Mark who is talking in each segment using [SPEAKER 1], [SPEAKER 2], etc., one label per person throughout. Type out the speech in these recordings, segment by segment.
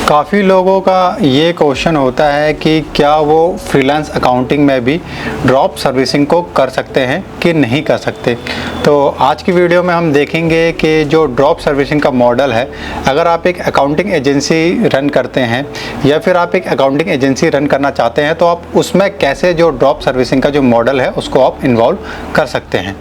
[SPEAKER 1] काफ़ी लोगों का ये क्वेश्चन होता है कि क्या वो फ्रीलांस अकाउंटिंग में भी ड्रॉप सर्विसिंग को कर सकते हैं कि नहीं कर सकते। तो आज की वीडियो में हम देखेंगे कि जो ड्रॉप सर्विसिंग का मॉडल है, अगर आप एक अकाउंटिंग एजेंसी रन करते हैं या फिर आप एक अकाउंटिंग एजेंसी रन करना चाहते हैं तो आप उसमें कैसे जो ड्रॉप सर्विसिंग का जो मॉडल है उसको आप इन्वॉल्व कर सकते हैं।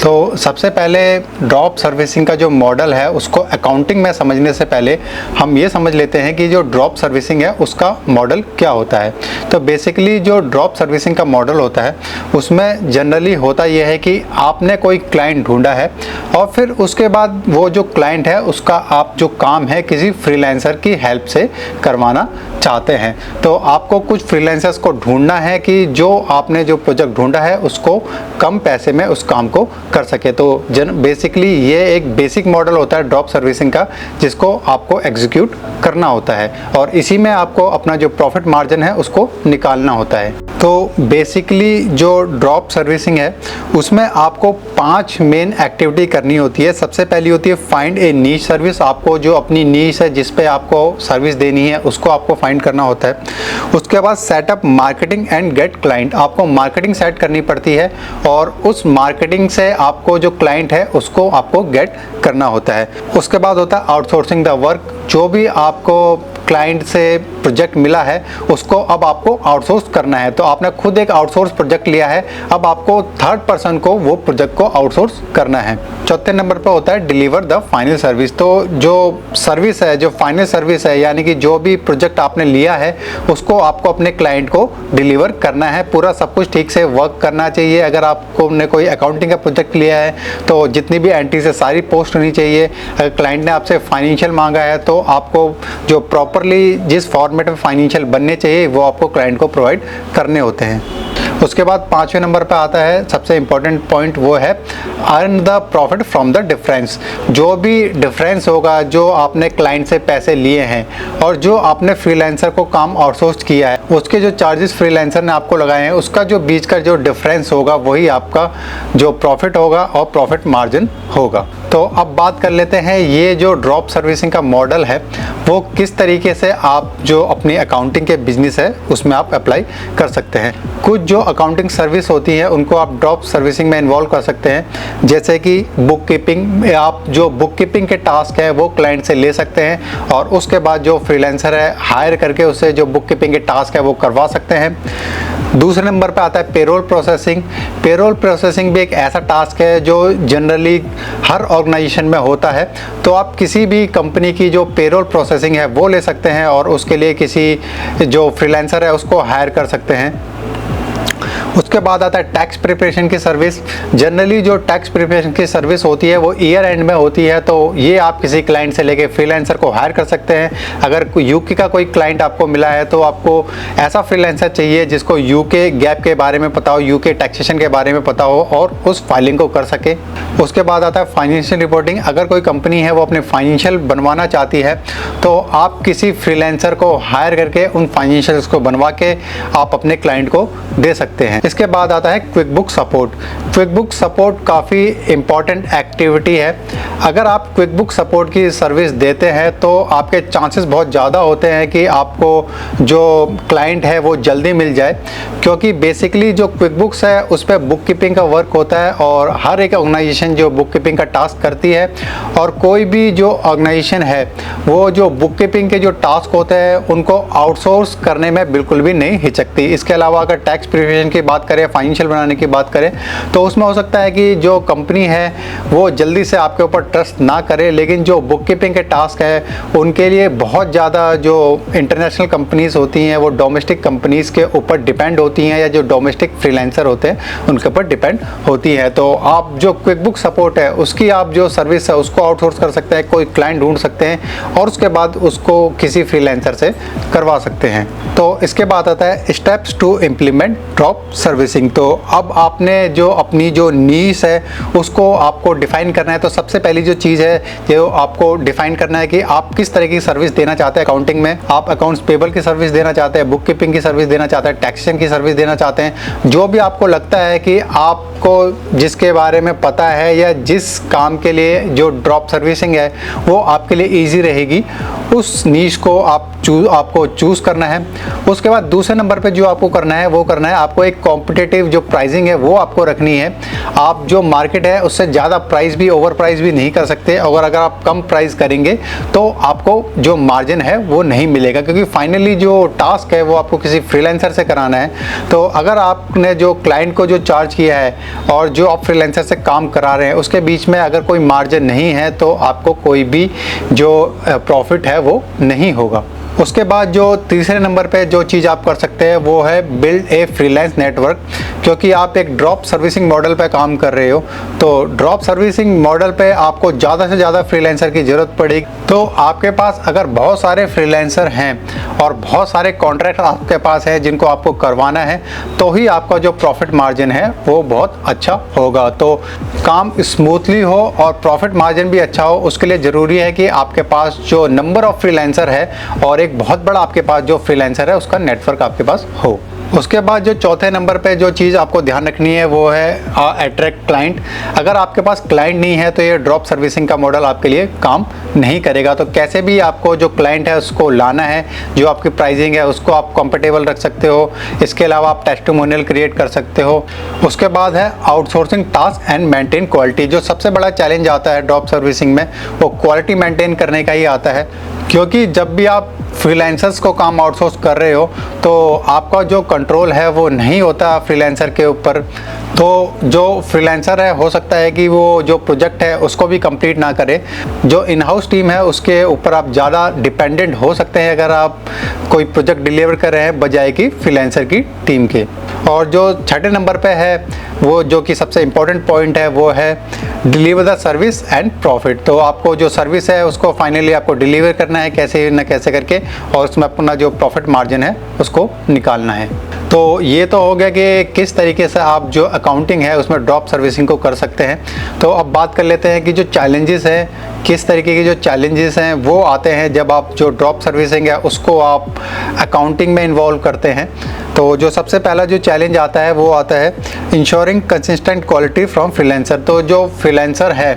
[SPEAKER 1] तो सबसे पहले ड्रॉप सर्विसिंग का जो मॉडल है उसको अकाउंटिंग में समझने से पहले हम ये समझ लेते हैं कि जो ड्रॉप सर्विसिंग है उसका मॉडल क्या होता है। तो बेसिकली जो ड्रॉप सर्विसिंग का मॉडल होता है उसमें जनरली होता यह है कि आपने कोई क्लाइंट ढूंढा है और फिर उसके बाद वो जो क्लाइंट है उसका आप जो काम है किसी फ्रीलांसर की हेल्प से करवाना चाहते हैं। तो आपको कुछ फ्रीलांसर्स को ढूंढना है कि जो आपने जो प्रोजेक्ट ढूंढा है उसको कम पैसे में उस काम को कर सके। तो बेसिकली ये एक बेसिक मॉडल होता है ड्रॉप सर्विसिंग का, जिसको आपको एग्जीक्यूट करना होता है और इसी में आपको अपना जो प्रॉफिट मार्जिन है उसको निकालना होता है। तो बेसिकली जो ड्रॉप सर्विसिंग है उसमें आपको 5 मेन एक्टिविटी करनी होती है। सबसे पहली होती है फाइंड ए नीश सर्विस। आपको जो अपनी नीश है जिस पे आपको सर्विस देनी है उसको आपको फाइंड करना होता है। उसके बाद setup marketing and get client. आपको मार्केटिंग सेट करनी पड़ती है और उस मार्केटिंग से आपको जो क्लाइंट है उसको आपको गेट करना होता है। उसके बाद होता है आउटसोर्सिंग द वर्क। जो भी आपको क्लाइंट से प्रोजेक्ट मिला है उसको अब आपको आउटसोर्स करना है। तो आपने खुद एक आउटसोर्स प्रोजेक्ट लिया है, अब आपको थर्ड पर्सन को वो प्रोजेक्ट को आउटसोर्स करना है। चौथे नंबर पर होता है डिलीवर द फाइनल सर्विस। तो जो सर्विस है, जो फाइनल सर्विस है, यानी कि जो भी प्रोजेक्ट आपने लिया है उसको आपको अपने क्लाइंट को डिलीवर करना है। पूरा सब कुछ ठीक से वर्क करना चाहिए। अगर आपको ने कोई अकाउंटिंग का प्रोजेक्ट लिया है तो जितनी भी एंट्रीज है सारी पोस्ट होनी चाहिए। अगर क्लाइंट ने आपसे फाइनेंशियल मांगा है तो आपको जो प्रॉपरली जिस फॉर्मेट में फाइनेंशियल बनने चाहिए वो आपको क्लाइंट को प्रोवाइड करने होते हैं। उसके बाद 5वें नंबर पे आता है सबसे इम्पोर्टेंट पॉइंट, वो है earn the profit from the difference. जो भी डिफरेंस होगा, जो आपने क्लाइंट से पैसे लिए हैं और जो आपने फ्रीलांसर को काम आउटसोर्स किया है उसके जो चार्जेस फ्रीलांसर ने आपको लगाए हैं उसका जो बीच का जो डिफरेंस होगा वही आपका जो प्रॉफिट होगा और प्रॉफिट मार्जिन होगा। तो अब बात कर लेते हैं ये जो ड्रॉप सर्विसिंग का मॉडल है वो किस तरीके से आप जो अपनी अकाउंटिंग के बिजनेस है उसमें आप अप्लाई कर सकते हैं। कुछ जो अकाउंटिंग सर्विस होती है उनको आप ड्रॉप सर्विसिंग में इन्वॉल्व कर सकते हैं, जैसे कि बुक कीपिंग। आप जो बुक कीपिंग के टास्क है वो क्लाइंट से ले सकते हैं और उसके बाद जो फ्रीलांसर है हायर करके उससे जो बुक कीपिंग के टास्क है वो करवा सकते हैं। दूसरे नंबर पे आता है पेरोल प्रोसेसिंग। पेरोल प्रोसेसिंग भी एक ऐसा टास्क है जो जनरली हर ऑर्गेनाइजेशन में होता है। तो आप किसी भी कंपनी की जो पेरोल प्रोसेसिंग है वो ले सकते हैं और उसके लिए किसी जो फ्रीलांसर है उसको हायर कर सकते हैं। उसके बाद आता है टैक्स प्रिपरेशन की सर्विस। जनरली जो टैक्स प्रिपरेशन की सर्विस होती है वो ईयर एंड में होती है, तो ये आप किसी क्लाइंट से लेके फ्रीलांसर को हायर कर सकते हैं। अगर यूके का कोई क्लाइंट आपको मिला है तो आपको ऐसा फ्रीलांसर चाहिए जिसको यूके गैप के बारे में पता हो, यूके टैक्सेशन के बारे में पता हो और उस फाइलिंग को कर सके। उसके बाद आता है फाइनेंशियल रिपोर्टिंग। अगर कोई कंपनी है वो अपने फाइनेंशियल बनवाना चाहती है तो आप किसी फ्रीलांसर को हायर करके उन फाइनेंशियल्स को बनवा के आप अपने क्लाइंट को दे सकते हैं। इसके बाद आता है quick book support. Quick book support काफ़ी इंपॉर्टेंट एक्टिविटी है। अगर आप क्विक बुक सपोर्ट की सर्विस देते हैं तो आपके चांसेस बहुत ज़्यादा होते हैं कि आपको जो क्लाइंट है वो जल्दी मिल जाए, क्योंकि बेसिकली जो क्विक बुक्स है उस पर बुक कीपिंग का वर्क होता है और हर एक ऑर्गेनाइजेशन जो बुक कीपिंग का टास्क करती है और कोई भी जो ऑर्गेनाइजेशन है वो जो बुक कीपिंग के जो टास्क होते हैं उनको आउटसोर्स करने में बिल्कुल भी नहीं हिचकती। इसके अलावा अगर टैक्स प्रिपरेशन की बात करें, फाइनेंशियल बनाने की बात करें तो उसमें हो सकता है कि जो कंपनी है वो जल्दी से आपके ऊपर ट्रस्ट ना करे, लेकिन जो बुक कीपिंग के टास्क है उनके लिए बहुत ज़्यादा जो इंटरनेशनल कंपनीज होती हैं वो डोमेस्टिक कंपनीज के ऊपर डिपेंड होती हैं या जो डोमेस्टिक फ्रीलांसर होते हैं उनके ऊपर डिपेंड होती है। तो आप जो क्विक बुक सपोर्ट है उसकी आप जो सर्विस है उसको आउटसोर्स कर सकते हैं, कोई क्लाइंट ढूंढ सकते हैं और उसके बाद उसको किसी फ्रीलांसर से करवा सकते हैं। तो इसके बाद आता है steps to implement drop servicing. तो अब आपने जो अपनी जो नीश है उसको आपको डिफाइन करना है। तो सबसे पहली जो चीज़ है जो आपको डिफाइन करना है कि आप किस तरह की सर्विस देना चाहते हैं अकाउंटिंग में। आप अकाउंट्स पेबल की सर्विस देना चाहते हैं, बुक कीपिंग की सर्विस देना चाहते हैं, टैक्सेशन की सर्विस देना चाहते हैं। जो भी आपको लगता है कि आपको जिसके बारे में पता है या जिस काम के लिए जो ड्रॉप सर्विसिंग है वो आपके लिए ईजी रहेगी उस नीश को आपको चूज़ करना है। उसके बाद दूसरे नंबर पे जो आपको करना है वो करना है, आपको एक कॉम्पिटिटिव जो प्राइसिंग है वो आपको रखनी है। आप जो मार्केट है उससे ज़्यादा प्राइस भी, ओवर प्राइस भी नहीं कर सकते, और अगर आप कम प्राइस करेंगे तो आपको जो मार्जिन है वो नहीं मिलेगा, क्योंकि फाइनली जो टास्क है वो आपको किसी फ्रीलांसर से कराना है। तो अगर आपने जो क्लाइंट को जो चार्ज किया है और जो आप फ्रीलांसर से काम करा रहे हैं उसके बीच में अगर कोई मार्जिन नहीं है तो आपको कोई भी जो प्रॉफिट है वो नहीं होगा। उसके बाद जो तीसरे नंबर पे जो चीज़ आप कर सकते हैं वो है बिल्ड ए फ्रीलांस नेटवर्क। क्योंकि आप एक ड्रॉप सर्विसिंग मॉडल पे काम कर रहे हो, तो ड्रॉप सर्विसिंग मॉडल पे आपको ज़्यादा से ज़्यादा फ्रीलांसर की ज़रूरत पड़ेगी। तो आपके पास अगर बहुत सारे फ्रीलांसर हैं और बहुत सारे कॉन्ट्रैक्ट आपके पास है जिनको आपको करवाना है, तो ही आपका जो प्रॉफिट मार्जिन है वो बहुत अच्छा होगा। तो काम स्मूथली हो और प्रॉफिट मार्जिन भी अच्छा हो, उसके लिए ज़रूरी है कि आपके पास जो नंबर ऑफ़ फ्रीलांसर है और एक बहुत बड़ा आपके पास जो फ्रीलांसर है उसका नेटवर्क आपके पास हो। उसके बाद जो चौथे नंबर पे जो चीज़ आपको ध्यान रखनी है वो है अट्रैक्ट क्लाइंट। अगर आपके पास क्लाइंट नहीं है तो ये ड्रॉप सर्विसिंग का मॉडल आपके लिए काम नहीं करेगा। तो कैसे भी आपको जो क्लाइंट है उसको लाना है, जो आपकी प्राइसिंग है उसको आप कंफर्टेबल रख सकते हो। इसके अलावा आप टेस्टिमोनियल क्रिएट कर सकते हो। उसके बाद है outsourcing task and maintain quality. जो सबसे बड़ा चैलेंज आता है ड्रॉप सर्विसिंग में वो क्वालिटी मेंटेन करने का ही आता है, क्योंकि जब भी आप फ्रीलांसर्स को काम आउटसोर्स कर रहे हो तो आपका जो कंट्रोल है वो नहीं होता फ्रीलांसर के ऊपर। तो जो फ्रीलांसर है हो सकता है कि वो जो प्रोजेक्ट है उसको भी कंप्लीट ना करे। जो इन हाउस टीम है उसके ऊपर आप ज़्यादा डिपेंडेंट हो सकते हैं अगर आप कोई प्रोजेक्ट डिलीवर कर रहे हैं बजाय कि फ्रीलांसर की टीम के। और जो छठे नंबर पे है वो जो कि सबसे इम्पोर्टेंट पॉइंट है वो है deliver the service and profit. तो आपको जो सर्विस है उसको फाइनली आपको डिलीवर करना है कैसे न कैसे करके, और उसमें अपना जो प्रॉफिट मार्जिन है उसको निकालना है। तो ये तो हो गया कि किस तरीके से आप जो अकाउंटिंग है उसमें ड्रॉप सर्विसिंग को कर सकते हैं। तो अब बात कर लेते हैं कि जो चैलेंजेस है, किस तरीके के जो चैलेंजेस हैं वो आते हैं जब आप जो ड्रॉप सर्विसिंग है उसको आप अकाउंटिंग में इन्वॉल्व करते हैं। तो जो सबसे पहला जो चैलेंज आता है वो आता है ensuring consistent quality from freelancer. तो जो फ्रीलांसर है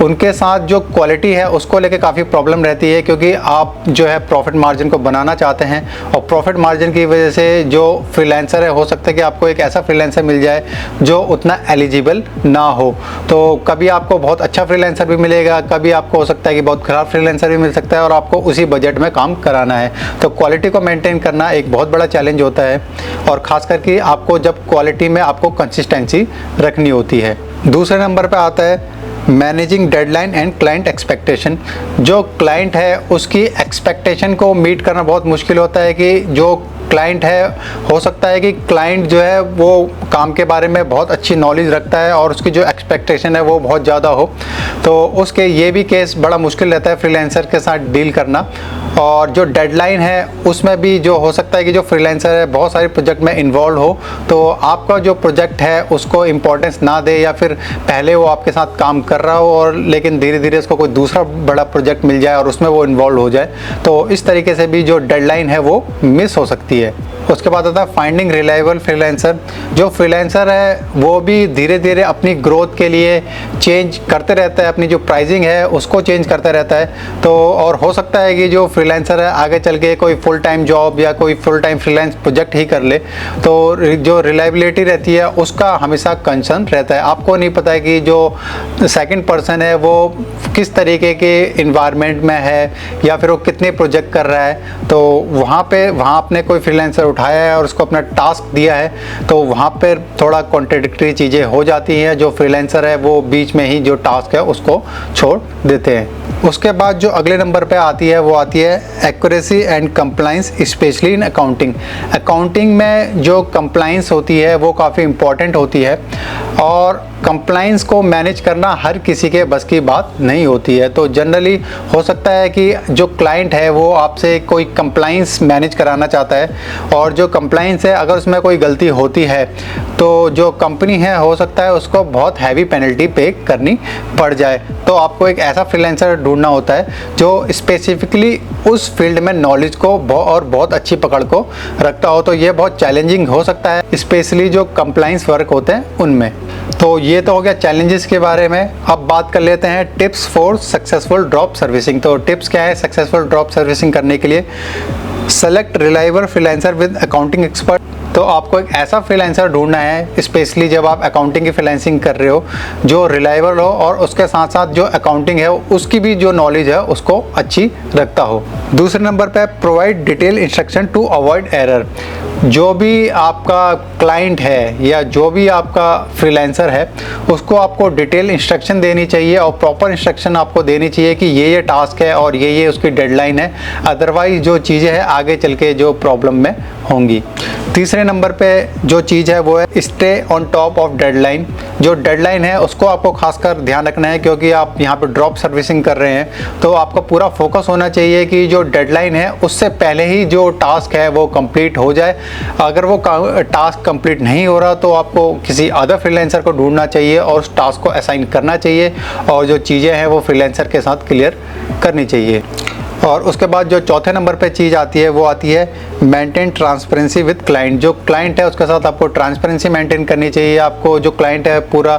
[SPEAKER 1] उनके साथ जो क्वालिटी है उसको लेके काफ़ी प्रॉब्लम रहती है, क्योंकि आप जो है प्रॉफिट मार्जिन को बनाना चाहते हैं और प्रॉफिट मार्जिन की वजह से जो फ्रीलांसर है हो सकता है कि आपको एक ऐसा फ्रीलांसर मिल जाए जो उतना एलिजिबल ना हो। तो कभी आपको बहुत अच्छा फ्रीलांसर भी मिलेगा, कभी आपको हो सकता है कि बहुत ख़राब फ्रीलांसर भी मिल सकता है और आपको उसी बजट में काम कराना है। तो क्वालिटी को मेंटेन करना एक बहुत बड़ा चैलेंज होता है, और ख़ास करके आपको जब क्वालिटी में आपको कंसिस्टेंसी रखनी होती है। दूसरे नंबर पे आता है managing deadline and client expectation. जो क्लाइंट है उसकी एक्सपेक्टेशन को मीट करना बहुत मुश्किल होता है कि जो क्लाइंट है हो सकता है कि क्लाइंट जो है वो काम के बारे में बहुत अच्छी नॉलेज रखता है और उसकी जो एक्सपेक्टेशन है वो बहुत ज़्यादा हो, तो उसके ये भी केस बड़ा मुश्किल रहता है फ्रीलांसर के साथ डील करना। और जो डेडलाइन है उसमें भी जो हो सकता है कि जो फ्रीलांसर है बहुत सारे प्रोजेक्ट में इन्वॉल्व हो, तो आपका जो प्रोजेक्ट है उसको इम्पोर्टेंस ना दे, या फिर पहले वो आपके साथ काम कर रहा हो और लेकिन धीरे धीरे उसको कोई दूसरा बड़ा प्रोजेक्ट मिल जाए और उसमें वो इन्वॉल्व हो जाए, तो इस तरीके से भी जो डेडलाइन है वो मिस हो सकती है। उसके बाद आता है फाइंडिंग रिलायबल फ्रीलांसर। जो फ्रीलांसर है वो भी धीरे धीरे अपनी ग्रोथ के लिए चेंज करते रहता है, अपनी जो प्राइसिंग है उसको चेंज करता रहता है। तो और हो सकता है कि जो फ्रीलांसर है आगे चल के कोई फुल टाइम जॉब या कोई फुल टाइम फ्रीलांस प्रोजेक्ट ही कर ले, तो जो रिलायबिलिटी रहती है उसका हमेशा कंसर्न रहता है। आपको नहीं पता है कि जो सेकंड पर्सन है वो किस तरीके के इन्वायरमेंट में है या फिर वो कितने प्रोजेक्ट कर रहा है। तो वहाँ आपने कोई फ्रीलांसर उठाया है और उसको अपना टास्क दिया है, तो वहाँ पर थोड़ा कॉन्ट्रडिक्टरी चीज़ें हो जाती हैं। जो फ्रीलांसर है वो बीच में ही जो टास्क है उसको छोड़ देते हैं। उसके बाद जो अगले नंबर पे आती है वो आती है accuracy and compliance, specially in accounting. Accounting में जो कंप्लाइंस होती है वो काफ़ी इम्पॉर्टेंट होती है, और कंप्लाइंस को मैनेज करना हर किसी के बस की बात नहीं होती है। तो जनरली हो सकता है कि जो क्लाइंट है वो आपसे कोई कंप्लाइंस मैनेज कराना चाहता है, और जो कंप्लाइंस है अगर उसमें कोई गलती होती है तो जो कंपनी है हो सकता है उसको बहुत हैवी पेनल्टी पे करनी पड़ जाए। तो आपको एक ऐसा फ्रीलांसर ढूंढना होता है जो स्पेसिफिकली उस फील्ड में नॉलेज को और बहुत अच्छी पकड़ को रखता हो। तो ये बहुत चैलेंजिंग हो सकता है, स्पेशली जो कंप्लाइंस वर्क होते हैं उनमें। तो ये तो हो गया चैलेंजेस के बारे में। अब बात कर लेते हैं tips for successful drop servicing. तो टिप्स क्या है सक्सेसफुल ड्रॉप सर्विसिंग करने के लिए? Select reliable freelancer with accounting expert. तो आपको एक ऐसा फ्रीलांसर ढूंढना है, स्पेशली जब आप अकाउंटिंग की फ्रीलांसिंग कर रहे हो, जो रिलायबल हो और उसके साथ साथ जो अकाउंटिंग है उसकी भी जो नॉलेज है उसको अच्छी रखता हो। दूसरे नंबर पे provide detail instruction to avoid error. जो भी आपका क्लाइंट है या जो भी आपका फ्रीलांसर है उसको आपको डिटेल इंस्ट्रक्शन देनी चाहिए और प्रॉपर इंस्ट्रक्शन आपको देनी चाहिए कि ये टास्क है और ये उसकी डेडलाइन है, अदरवाइज जो चीज़ें हैं आगे चल के जो प्रॉब्लम में होंगी। तीसरे नंबर पे जो चीज़ है वो है stay on top of deadline. जो डेडलाइन है उसको आपको खासकर ध्यान रखना है, क्योंकि आप यहाँ पे ड्रॉप सर्विसिंग कर रहे हैं तो आपका पूरा फोकस होना चाहिए कि जो डेडलाइन है उससे पहले ही जो टास्क है वो कंप्लीट हो जाए। अगर वो टास्क कंप्लीट नहीं हो रहा तो आपको किसी अदर फ्रीलांसर को ढूंढना चाहिए और उस टास्क को असाइन करना चाहिए और जो चीज़ें हैं वो फ्रीलांसर के साथ क्लियर करनी चाहिए। और उसके बाद जो चौथे नंबर पे चीज़ आती है वो आती है मेंटेन ट्रांसपेरेंसी विद क्लाइंट। जो क्लाइंट है उसके साथ आपको ट्रांसपेरेंसी मेंटेन करनी चाहिए। आपको जो क्लाइंट है पूरा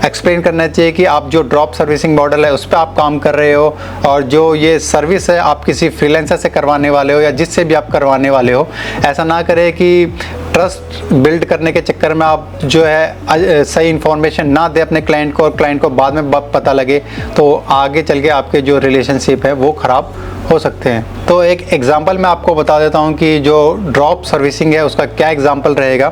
[SPEAKER 1] एक्सप्लेन करना चाहिए कि आप जो ड्रॉप सर्विसिंग मॉडल है उस पर आप काम कर रहे हो और जो ये सर्विस है आप किसी फ्रीलांसर से करवाने वाले हो या जिससे भी आप करवाने वाले हो। ऐसा ना करें कि ट्रस्ट बिल्ड करने के चक्कर में आप जो है सही इन्फॉर्मेशन ना दे अपने क्लाइंट को और क्लाइंट को बाद में पता लगे तो आगे चल के आपके जो रिलेशनशिप है वो ख़राब हो सकते हैं। तो एक एग्जांपल मैं आपको बता देता हूं कि जो ड्रॉप सर्विसिंग है उसका क्या एग्जांपल रहेगा।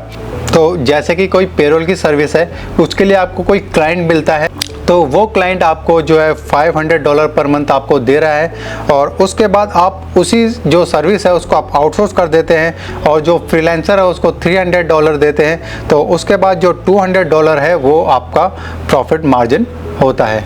[SPEAKER 1] तो जैसे कि कोई पेरोल की सर्विस है, उसके लिए आपको कोई क्लाइंट मिलता है तो वो क्लाइंट आपको जो है $500 पर मंथ आपको दे रहा है और उसके बाद आप उसी जो सर्विस है उसको आप आउटसोर्स कर देते हैं और जो फ्रीलांसर है उसको $300 देते हैं। तो उसके बाद जो $200 है वो आपका प्रॉफिट मार्जिन होता है।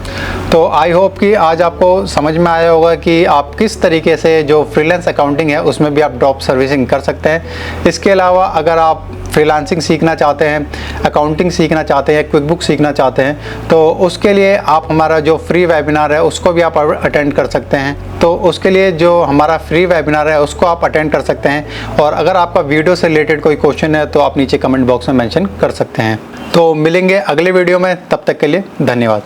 [SPEAKER 1] तो आई होप कि आज आपको समझ में आया होगा कि आप किस तरीके से जो फ्रीलांस अकाउंटिंग है उसमें भी आप ड्रॉप सर्विसिंग कर सकते हैं। इसके अलावा अगर आप फ्रीलांसिंग सीखना चाहते हैं, अकाउंटिंग सीखना चाहते हैं, क्विक बुक सीखना चाहते हैं तो उसके लिए आप हमारा जो फ्री वेबिनार है उसको भी आप अटेंड कर सकते हैं। तो उसके लिए जो हमारा फ्री वेबिनार है उसको आप अटेंड कर सकते हैं और अगर आपका वीडियो से रिलेटेड कोई क्वेश्चन है तो आप नीचे कमेंट बॉक्स में मेंशन कर सकते हैं। तो मिलेंगे अगले वीडियो में, तब तक के लिए धन्यवाद।